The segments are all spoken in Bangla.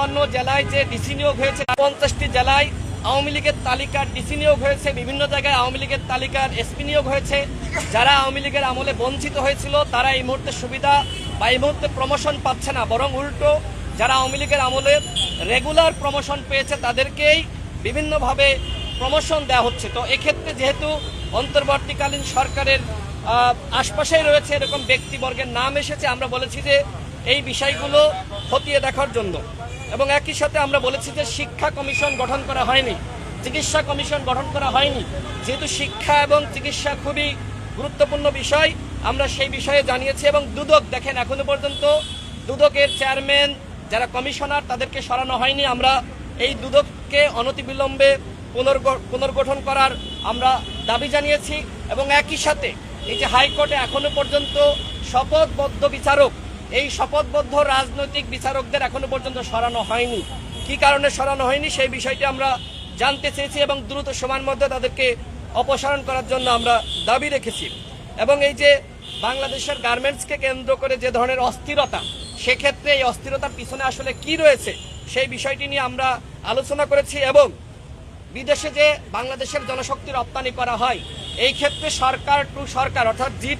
56 জেলায় যে ডিসি নিয়োগ হয়েছে, 50টি জেলায় আওয়ামী লীগের তালিকার ডিসি নিয়োগ হয়েছে, বিভিন্ন জায়গায় আওয়ামী লীগের তালিকার এসপি নিয়োগ হয়েছে। যারা আওয়ামী লীগের আমলে বঞ্চিত হয়েছিল তারা এই মুহূর্তে সুবিধা বা এই মুহূর্তে প্রমোশন পাচ্ছে না, বরং উল্টো যারা আওয়ামী লীগের আমলে রেগুলার প্রমোশন পেয়েছে তাদেরকেই বিভিন্নভাবে প্রমোশন দেওয়া হচ্ছে। তো এক্ষেত্রে যেহেতু অন্তর্বর্তীকালীন সরকারের আশপাশেই রয়েছে এরকম ব্যক্তিবর্গের নাম এসেছে, আমরা বলেছি যে এই বিষয়গুলো খতিয়ে দেখার জন্য। এবং একই সাথে আমরা বলেছি যে শিক্ষা কমিশন গঠন করা হয়নি, চিকিৎসা কমিশন গঠন করা হয়নি। যেহেতু শিক্ষা এবং চিকিৎসা খুবই গুরুত্বপূর্ণ বিষয়, আমরা সেই বিষয়ে জানিয়েছি। এবং দুদক দেখেন, এখনো পর্যন্ত দুদকের চেয়ারম্যান যারা কমিশনার তাদেরকে সরানো হয়নি। আমরা এই দুদককে অনতিবিলম্বে পুনর্গঠন করার আমরা দাবি জানিয়েছি। এবং একই সাথে এই যে হাইকোর্টে এখনো পর্যন্ত শপথবদ্ধ বিচারক, এই শপথবদ্ধ রাজনৈতিক বিচারকদের এখনো পর্যন্ত সরানো হয়নি। কি কারণে সরানো হয়নি সেই বিষয়টি আমরা জানতে চেয়েছি এবং দ্রুত সময়ের মধ্যে তাদেরকে অপসারণ করার জন্য আমরা দাবি রেখেছি। এবং এই যে বাংলাদেশের গার্মেন্টসকে কেন্দ্র করে যে ধরনের অস্থিরতা, সেক্ষেত্রে এই অস্থিরতার পিছনে আসলে কি রয়েছে সেই বিষয়টি নিয়ে আমরা আলোচনা করেছি। এবং বিদেশে যে বাংলাদেশের জনশক্তি রপ্তানি করা হয়, এই ক্ষেত্রে সরকার টু সরকার অর্থাৎ জি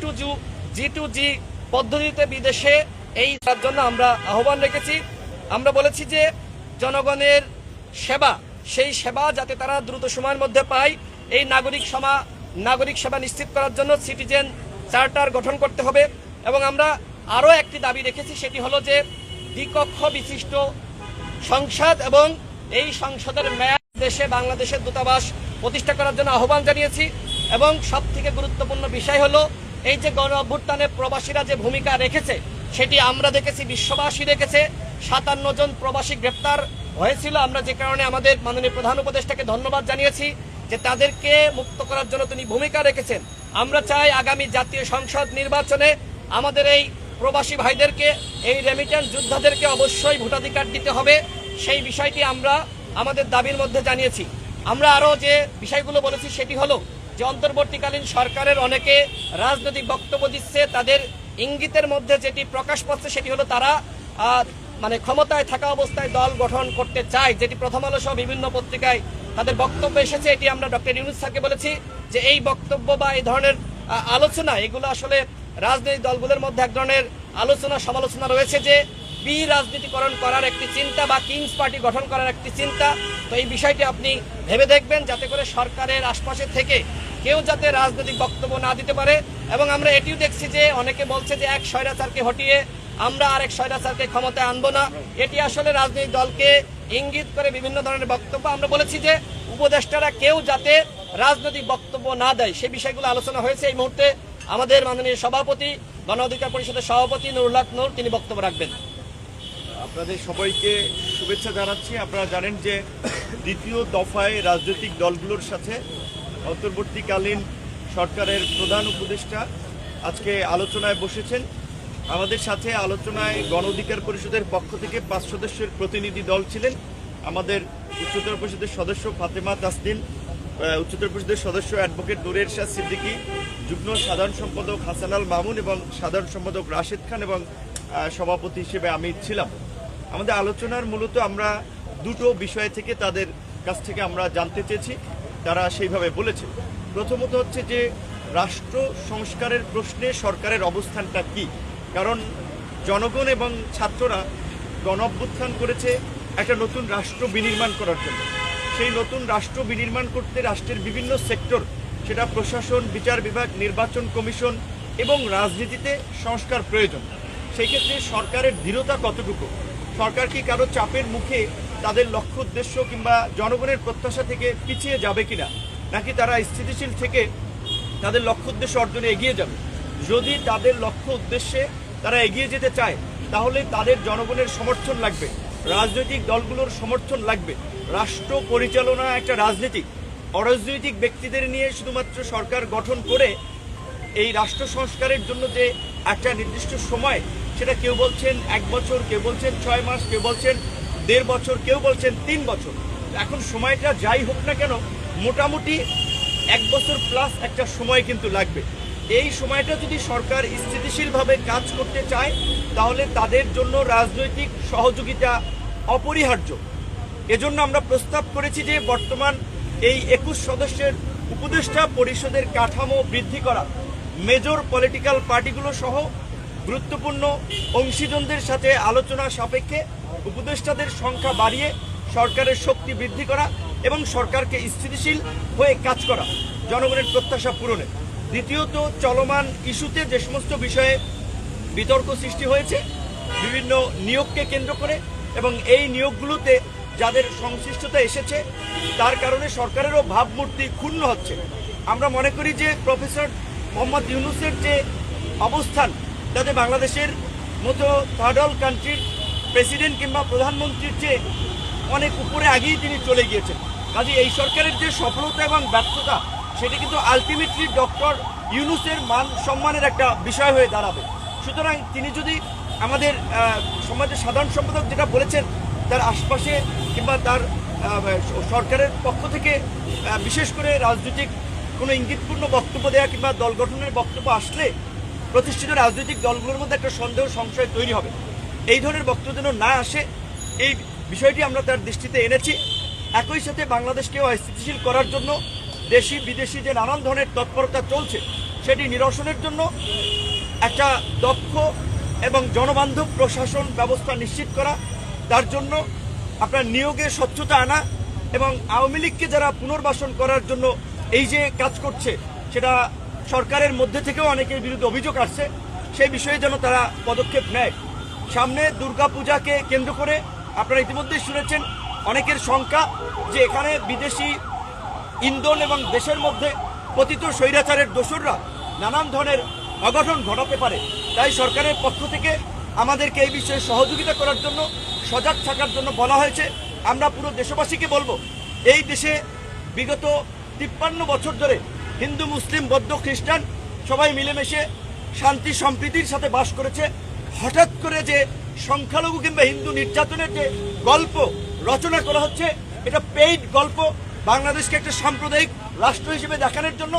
টু জি পদ্ধতিতে বিদেশে এই তার জন্য আমরা আহ্বান রেখেছি। আমরা বলেছি যে জনগণের সেবা, সেই সেবা যাতে তারা দ্রুত সময়ের মধ্যে পায়, এই নাগরিক সেবা নিশ্চিত করার জন্য সিটিজেন চার্টার গঠন করতে হবে। এবং আমরা আরও একটি দাবি রেখেছি, সেটি হলো যে দ্বিকক্ষ বিশিষ্ট সংসদ এবং এই সংসদের মেয়াদ দেশে বাংলাদেশের দূতাবাস প্রতিষ্ঠা করার জন্য আহ্বান জানিয়েছি। এবং সব থেকে গুরুত্বপূর্ণ বিষয় হলো এই যে গণ অভ্যুত্থানে প্রবাসীরা যে ভূমিকা রেখেছে সেটি আমরা দেখেছি, বিশ্ববাসী দেখেছে। 57 জন প্রবাসী গ্রেপ্তার হয়েছিল, আমরা যে কারণে আমাদের মাননীয় প্রধান উপদেষ্টাকে ধন্যবাদ জানিয়েছি যে তাদেরকে মুক্ত করার জন্য তিনি ভূমিকা রেখেছেন। আমরা চাই আগামী জাতীয় সংসদ নির্বাচনে আমাদের এই প্রবাসী ভাইদেরকে, এই রেমিটেন্স যোদ্ধাদেরকে অবশ্যই ভোটাধিকার দিতে হবে। সেই বিষয়টি আমরা আমাদের দাবির মধ্যে জানিয়েছি। আমরা আরও যে বিষয়গুলো বলেছি সেটি হলো যে অন্তর্বর্তীকালীন সরকারের অনেকে রাজনৈতিক বক্তব্য দিচ্ছে, তাদের ইঙ্গিতের মধ্যে যেটি প্রকাশ পাচ্ছে সেটি হলো তারা ক্ষমতায় থাকা অবস্থায় দল গঠন করতে চায়, যেটি প্রথম আলো সহ বিভিন্ন পত্রিকায় তাদের বক্তব্য এসেছে। এটি আমরা ডক্টর ইউনূস স্যারকে বলেছি যে এই বক্তব্য বা এই ধরনের আলোচনা, এগুলো আসলে রাজনৈতিক দলগুলোর মধ্যে এক ধরনের আলোচনা সমালোচনা রয়েছে যে রাজনীতিকরণ করার একটি চিন্তা বা কিংস পার্টি গঠন করার একটি চিন্তা। তো এই বিষয়টি আপনি ভেবে দেখবেন যাতে করে সরকারের আশপাশে থেকে কেউ যাতে রাজনৈতিক বক্তব্য না দিতে পারে। এবং আমরা এটিও দেখছি যে অনেকে বলছে যে এক স্বৈরাচারকে হটিয়ে আমরা আরেক স্বৈরাচারকে ক্ষমতায় আনবো না, এটি আসলে রাজনৈতিক দলকে ইঙ্গিত করে বিভিন্ন ধরনের বক্তব্য। আমরা বলেছি যে উপদেষ্টারা কেউ যাতে রাজনৈতিক বক্তব্য না দেয়, সে বিষয়গুলো আলোচনা হয়েছে। এই মুহূর্তে আমাদের মাননীয় সভাপতি, গণ অধিকার পরিষদের সভাপতি নুরুল হক নূর, তিনি বক্তব্য রাখবেন। আপনাদের সবাইকে শুভেচ্ছা জানাচ্ছি। আপনারা জানেন যে দ্বিতীয় দফায় রাজনৈতিক দলগুলোর সাথে অন্তর্বর্তীকালীন সরকারের প্রধান উপদেষ্টা আজকে আলোচনায় বসেছেন। আমাদের সাথে আলোচনায় গণ অধিকার পরিষদের পক্ষ থেকে 5 সদস্যের প্রতিনিধি দল ছিলেন। আমাদের উচ্চতর পরিষদের সদস্য ফাতেমা তাসনিন, উচ্চতর পরিষদের সদস্য অ্যাডভোকেট নূরে এরশাদ সিদ্দিকী, যুগ্ম সাধারণ সম্পাদক হাসান আল মামুন এবং সাধারণ সম্পাদক রাশেদ খান এবং সভাপতি হিসেবে আমি ছিলাম। আমাদের আলোচনার মূলত আমরা দুটো বিষয় থেকে তাদের কাছ থেকে আমরা জানতে চেয়েছি, তারা সেইভাবে বলেছে। প্রথমত হচ্ছে যে রাষ্ট্র সংস্কারের প্রশ্নে সরকারের অবস্থানটা কি, কারণ জনগণ এবং ছাত্ররা গণ অভ্যুত্থান করেছে একটা নতুন রাষ্ট্র বিনির্মাণ করার জন্য। সেই নতুন রাষ্ট্র বিনির্মাণ করতে রাষ্ট্রের বিভিন্ন সেক্টর, সেটা প্রশাসন, বিচার বিভাগ, নির্বাচন কমিশন এবং রাজনীতিতে সংস্কার প্রয়োজন। সেই ক্ষেত্রে সরকারের দৃঢ়তা কতটুকু, সরকার কি কারো চাপের মুখে তাদের লক্ষ্য উদ্দেশ্য কিংবা জনগণের প্রত্যাশা থেকে পিছিয়ে যাবে কিনা, নাকি তারা স্থিতিশীল থেকে তাদের লক্ষ্য উদ্দেশ্য অর্জনে এগিয়ে যাবে। যদি তাদের লক্ষ্য উদ্দেশ্যে তারা এগিয়ে যেতে চায় তাহলে তাদের জনগণের সমর্থন লাগবে, রাজনৈতিক দলগুলোর সমর্থন লাগবে। রাষ্ট্র পরিচালনা একটা রাজনীতি, অরাজনৈতিক ব্যক্তিদের নিয়ে শুধুমাত্র সরকার গঠন করে এই রাষ্ট্র সংস্কারের জন্য যে একটা নির্দিষ্ট সময়, সেটা কেউ বলছেন 1 বছর, কেউ বলছেন 6 মাস, কেউ বলছেন 1.5 বছর, কেউ বলছেন 3 বছর। এখন সময়টা যাই হোক না কেন মোটামুটি 1 বছর প্লাস একটা সময় কিন্তু লাগবে। এই সময়টা যদি সরকার স্থিতিশীলভাবে কাজ করতে চায় তাহলে তাদের জন্য রাজনৈতিক সহযোগিতা অপরিহার্য। এজন্য আমরা প্রস্তাব করেছি যে বর্তমান এই 21 সদস্যের উপদেষ্টা পরিষদের কাঠামো বৃদ্ধি করা, মেজর পলিটিক্যাল পার্টিগুলো সহ গুরুত্বপূর্ণ অংশীজনদের সাথে আলোচনা সাপেক্ষে উপদেষ্টাদের সংখ্যা বাড়িয়ে সরকারের শক্তি বৃদ্ধি করা এবং সরকারকে স্থিতিশীল হয়ে কাজ করা, জনগণের প্রত্যাশা পূরণে। দ্বিতীয়ত, চলমান ইস্যুতে যে সমস্ত বিষয়ে বিতর্ক সৃষ্টি হয়েছে বিভিন্ন নিয়োগকে কেন্দ্র করে, এবং এই নিয়োগগুলোতে যাদের সংশ্লিষ্টতা এসেছে তার কারণে সরকারেরও ভাবমূর্তি ক্ষুণ্ণ হচ্ছে। আমরা মনে করি যে প্রফেসর মোহাম্মদ ইউনূসের যে অবস্থান, তাতে বাংলাদেশের মতো থার্ড ওয়ার্ল্ড কান্ট্রির প্রেসিডেন্ট কিংবা প্রধানমন্ত্রীর চেয়ে অনেক উপরে আগেই তিনি চলে গিয়েছেন। কাজে এই সরকারের যে সফলতা এবং ব্যর্থতা, সেটা কিন্তু আলটিমেটলি ডক্টর ইউনূসের মান সম্মানের একটা বিষয় হয়ে দাঁড়াবে। সুতরাং তিনি যদি আমাদের সমাজের সাধারণ সম্পাদক যেটা বলেছেন, তার আশপাশে কিংবা তার সরকারের পক্ষ থেকে বিশেষ করে রাজনৈতিক কোনো ইঙ্গিতপূর্ণ বক্তব্য দেওয়া কিংবা দল গঠনের বক্তব্য আসলে প্রতিষ্ঠিত রাজনৈতিক দলগুলোর মধ্যে একটা সন্দেহ সংশয় তৈরি হবে। এই ধরনের বক্তব্য যেন না আসে, এই বিষয়টি আমরা তার দৃষ্টিতে এনেছি। একই সাথে বাংলাদেশকে অস্থিতিশীল করার জন্য দেশি বিদেশি যে নানান ধরনের তৎপরতা চলছে, সেটি নিরসনের জন্য একটা দক্ষ এবং জনবান্ধব প্রশাসন ব্যবস্থা নিশ্চিত করা, তার জন্য আপনার নিয়োগে স্বচ্ছতা আনা এবং আওয়ামী লীগকে যারা পুনর্বাসন করার জন্য এই যে কাজ করছে, সেটা সরকারের মধ্যে থেকেও অনেকের বিরুদ্ধে অভিযোগ আসছে, সেই বিষয়ে যেন তারা পদক্ষেপ নেয়। সামনে দুর্গাপূজাকে কেন্দ্র করে আপনারা ইতিমধ্যেই শুনেছেন অনেকের শঙ্কা যে এখানে বিদেশি ইন্ধন এবং দেশের মধ্যে পতিত স্বৈরাচারের দোসররা নানান ধরনের অঘটন ঘটাতে পারে। তাই সরকারের পক্ষ থেকে আমাদেরকে এই বিষয়ে সহযোগিতা করার জন্য, সজাগ থাকার জন্য বলা হয়েছে। আমরা পুরো দেশবাসীকে বলবো, এই দেশে বিগত 53 বছর ধরে হিন্দু, মুসলিম, বৌদ্ধ, খ্রিস্টান সবাই মিলেমিশে শান্তি সম্প্রীতির সাথে বাস করেছে। হঠাৎ করে যে সংখ্যালঘু কিংবা হিন্দু নির্যাতনের যে গল্প রচনা করা হচ্ছে, এটা পেইড গল্প, বাংলাদেশকে একটা সাম্প্রদায়িক রাষ্ট্র হিসেবে দেখানোর জন্য।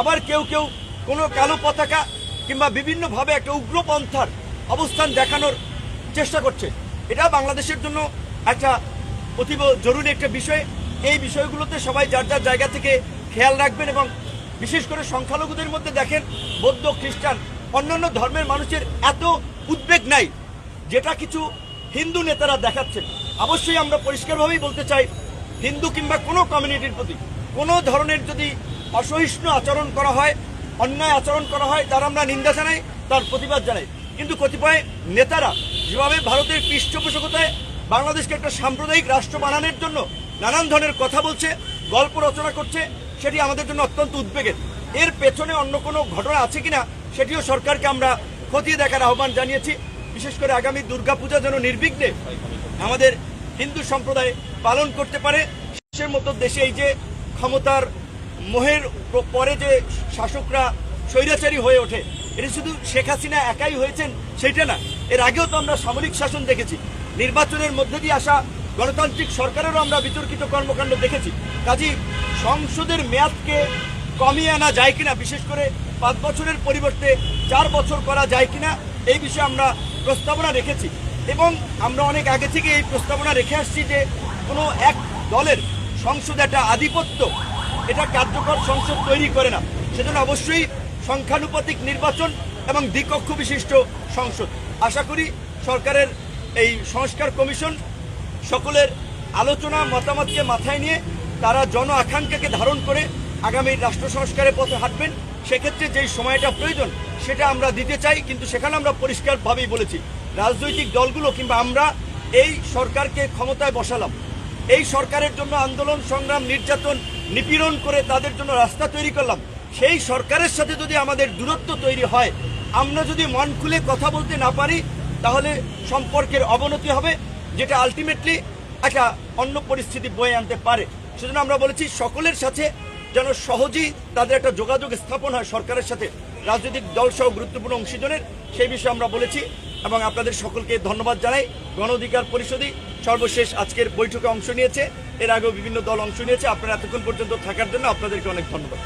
আবার কেউ কেউ কোনো কালো পতাকা কিংবা বিভিন্নভাবে একটা উগ্রপন্থার অবস্থান দেখানোর চেষ্টা করছে। এটা বাংলাদেশের জন্য একটা অতীব জরুরি একটা বিষয়। এই বিষয়গুলোতে সবাই যার যার জায়গা থেকে খেয়াল রাখবেন, এবং বিশেষ করে সংখ্যালঘুদের মধ্যে দেখেন বৌদ্ধ, খ্রিস্টান, অন্যান্য ধর্মের মানুষের এত উদ্বেগ নাই যেটা কিছু হিন্দু নেতারা দেখাচ্ছেন। অবশ্যই আমরা পরিষ্কারভাবেই বলতে চাই, হিন্দু কিংবা কোনো কমিউনিটির প্রতি কোনো ধরনের যদি অসহিষ্ণু আচরণ করা হয়, অন্যায় আচরণ করা হয়, তার আমরা নিন্দা জানাই, তার প্রতিবাদ জানাই। কিন্তু কতিপয় নেতারা যেভাবে ভারতের পৃষ্ঠপোষকতায় বাংলাদেশকে একটা সাম্প্রদায়িক রাষ্ট্র বানানোর জন্য নানান ধরনের কথা বলছে, গল্প রচনা করছে, সেটি আমাদের জন্য অত্যন্ত উদ্বেগের। এর পেছনে অন্য কোনো ঘটনা আছে কিনা সেটিও সরকারকে আমরা খতিয়ে দেখার আহ্বান জানিয়েছি। বিশেষ করে আগামী দুর্গাপূজা যেন নির্বিঘ্নে আমাদের হিন্দু সম্প্রদায় পালন করতে পারে। দেশের মতো দেশে এই যে ক্ষমতার মোহের পরে যে শাসকরা স্বৈরাচারী হয়ে ওঠে, এটা শুধু শেখ হাসিনা একাই হয়েছেন সেটা না, এর আগেও তো আমরা সামরিক শাসন দেখেছি। নির্বাচনের মধ্যে দিয়ে আসা গণতান্ত্রিক সরকারেরও আমরা বিতর্কিত কর্মকাণ্ড দেখেছি। কাজী সংসদের মেয়াদকে কমিয়ে আনা যায় কিনা, বিশেষ করে 5 বছরের পরিবর্তে 4 বছর করা যায় কিনা, এই বিষয়ে আমরা প্রস্তাবনা রেখেছি। এবং আমরা অনেক আগে থেকে এই প্রস্তাবনা রেখে আসছি যে কোনো এক দলের সংসদে একটা আধিপত্য, এটা কার্যকর সংসদ তৈরি করে না। সেজন্য অবশ্যই সংখ্যানুপাতিক নির্বাচন এবং দ্বিকক্ষ বিশিষ্ট সংসদ। আশা করি সরকারের এই সংস্কার কমিশন সকলের আলোচনা মতামতকে মাথায় নিয়ে তারা জন আকাঙ্ক্ষাকে ধারণ করে আগামী রাষ্ট্র সংস্কারের পথে হাঁটবেন। সেক্ষেত্রে যেই সময়টা প্রয়োজন সেটা আমরা দিতে চাই, কিন্তু সেখানে আমরা পরিষ্কারভাবেই বলেছি, রাজনৈতিক দলগুলো কিংবা আমরা এই সরকারকে ক্ষমতায় বসালাম, এই সরকারের জন্য আন্দোলন সংগ্রাম নির্যাতন নিপীড়ন করে তাদের জন্য রাস্তা তৈরি করলাম। সেই সরকারের সাথে যদি আমাদের দূরত্ব তৈরি হয়, আমরা যদি মন খুলে কথা বলতে না পারি, তাহলে সম্পর্কের অবনতি হবে, যেটা আলটিমেটলি একটা অন্য পরিস্থিতি বয়ে আনতে পারে। সেজন্য আমরা বলেছি সকলের সাথে যেন সহজেই তাদের একটা যোগাযোগ স্থাপন হয় সরকারের সাথে, রাজনৈতিক দল সহ গুরুত্বপূর্ণ অংশীজনের, সেই বিষয়ে আমরা বলেছি। এবং আপনাদের সকলকে ধন্যবাদ জানাই। গণ অধিকার পরিষদই সর্বশেষ আজকের বৈঠকে অংশ নিয়েছে, এর আগেও বিভিন্ন দল অংশ নিয়েছে। আপনারা এতক্ষণ পর্যন্ত থাকার জন্য আপনাদেরকে অনেক ধন্যবাদ।